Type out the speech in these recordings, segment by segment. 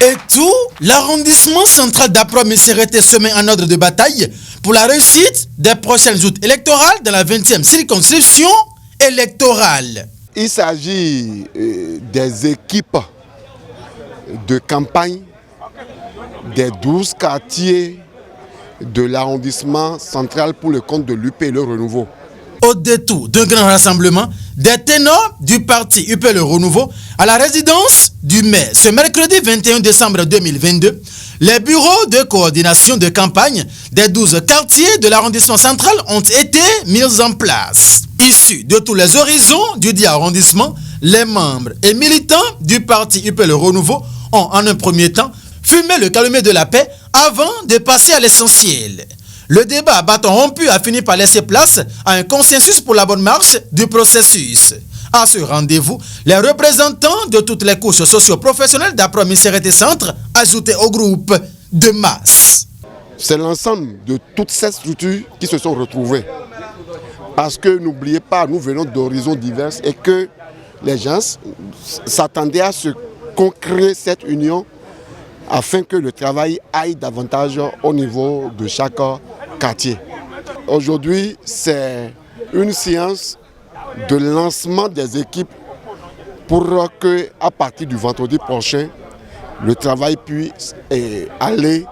Et tout, l'arrondissement central d'Apromé serait été semé en ordre de bataille pour la réussite des prochaines joutes électorales dans la 20e circonscription électorale. Il s'agit des équipes de campagne des 12 quartiers de l'arrondissement central pour le compte de l'UP Le Renouveau. Au détour d'un grand rassemblement des ténors du parti UP Le Renouveau à la résidence du maire ce mercredi 21 décembre 2022, les bureaux de coordination de campagne des 12 quartiers de l'arrondissement central ont été mis en place. Issus de tous les horizons du dit arrondissement, les membres et militants du parti UP Le Renouveau ont en un premier temps fumé le calumet de la paix avant de passer à l'essentiel. Le débat à bâton rompu a fini par laisser place à un consensus pour la bonne marche du processus. À ce rendez-vous, les représentants de toutes les couches socio-professionnelles d'Apromé Sérété Centre ajoutaient au groupe de masse. C'est l'ensemble de toutes ces structures qui se sont retrouvées. Parce que n'oubliez pas, nous venons d'horizons divers et que les gens s'attendaient à ce qu'on crée cette union afin que le travail aille davantage au niveau de chaque quartier. Aujourd'hui, c'est une séance de lancement des équipes pour que, à partir du vendredi prochain, le travail puisse aller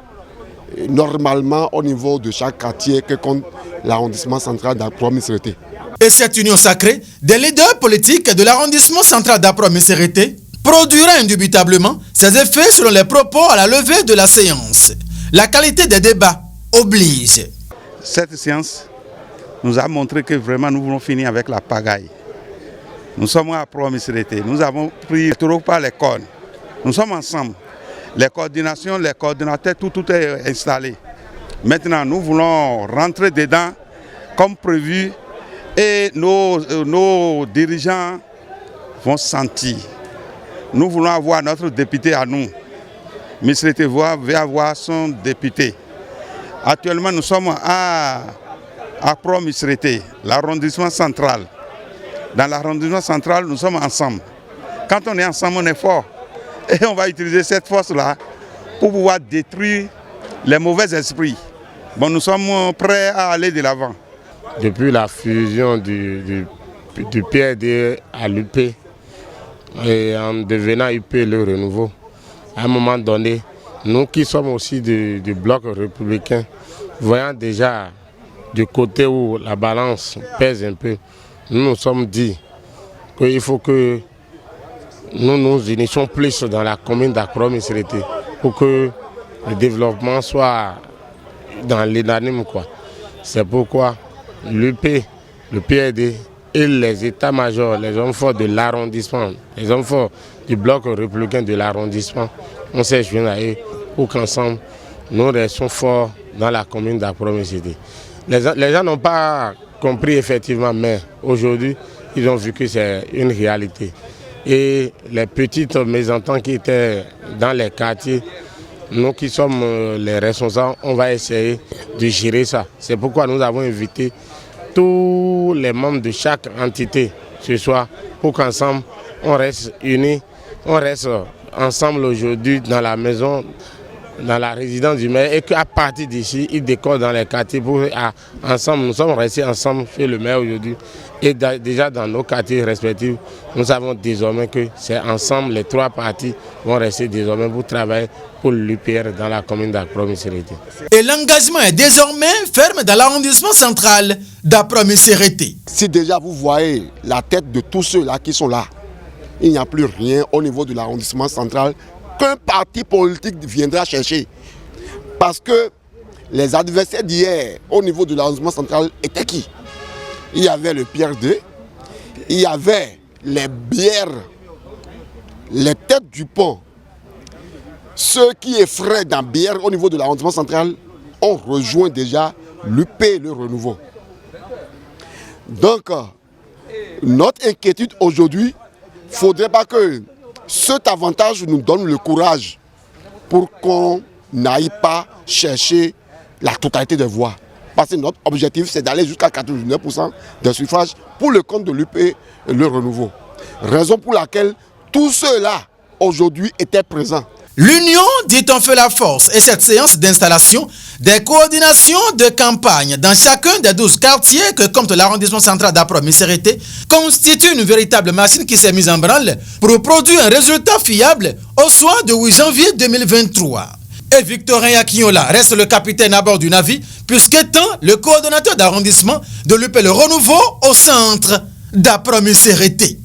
normalement au niveau de chaque quartier que compte l'arrondissement central d'Apromé Sérété. Et cette union sacrée des leaders politiques de l'arrondissement central d'Apromé Sérété produira indubitablement ses effets selon les propos à la levée de la séance. La qualité des débats oblige. Cette séance nous a montré que vraiment nous voulons finir avec la pagaille. Nous sommes à Apromé Sérété, nous avons pris trop par les cornes. Nous sommes ensemble. Les coordinations, les coordinateurs, tout est installé. Maintenant, nous voulons rentrer dedans comme prévu et nos dirigeants vont sentir. Nous voulons avoir notre député à nous. Sérété va avoir son député. Actuellement, nous sommes à Apromé Sérété, l'arrondissement central. Dans l'arrondissement central, nous sommes ensemble. Quand on est ensemble, on est fort. Et on va utiliser cette force-là pour pouvoir détruire les mauvais esprits. Bon, nous sommes prêts à aller de l'avant. Depuis la fusion du PRD à l'UP, et en devenant UP Le Renouveau, à un moment donné, nous qui sommes aussi du bloc républicain, voyant déjà du côté où la balance pèse un peu, nous nous sommes dit qu'il faut que nous nous unissions plus dans la commune d'Apromé Sérété pour que le développement soit dans l'unanime. C'est pourquoi l'UP, le PRD et les états-majors, les hommes forts de l'arrondissement, les hommes forts du bloc républicain de l'arrondissement, on s'est joints à eux pour qu'ensemble nous restions forts dans la commune d'Apromé Sérété. Les gens n'ont pas compris effectivement, mais aujourd'hui, ils ont vu que c'est une réalité. Et les petites mésententes qui étaient dans les quartiers, nous qui sommes les responsables, on va essayer de gérer ça. C'est pourquoi nous avons invité tous les membres de chaque entité ce soir pour qu'ensemble on reste unis, on reste ensemble aujourd'hui dans la maison, dans la résidence du maire et qu'à partir d'ici, ils décorent dans les quartiers pour ensemble. Nous sommes restés ensemble chez le maire aujourd'hui et déjà dans nos quartiers respectifs, nous savons désormais que c'est ensemble, les trois partis vont rester désormais pour travailler pour l'UPR dans la commune d'Apromé Sérété. Et l'engagement est désormais ferme dans l'arrondissement central d'Apromé Sérété. Si déjà vous voyez la tête de tous ceux-là qui sont là, il n'y a plus rien au niveau de l'arrondissement central qu'un parti politique viendra chercher. Parce que les adversaires d'hier au niveau de l'arrondissement central étaient qui? Il y avait le PRD, il y avait les bières, les têtes du pont. Ceux qui effraient dans bière au niveau de l'arrondissement central ont rejoint déjà l'UP Le Renouveau. Donc, notre inquiétude aujourd'hui, il ne faudrait pas que cet avantage nous donne le courage pour qu'on n'aille pas chercher la totalité des voix. Parce que notre objectif, c'est d'aller jusqu'à 99% des suffrages pour le compte de l'UP Le Renouveau. Raison pour laquelle tous ceux-là, aujourd'hui, étaient présents. L'union dit on fait la force et cette séance d'installation des coordinations de campagne dans chacun des 12 quartiers que compte l'arrondissement central d'Apro-Missérété constitue une véritable machine qui s'est mise en branle pour produire un résultat fiable au soir de 8 janvier 2023. Et Victorin Yakinola reste le capitaine à bord du navire puisqu'étant le coordonnateur d'arrondissement de l'UP Le Renouveau au centre d'Apro-Missérété.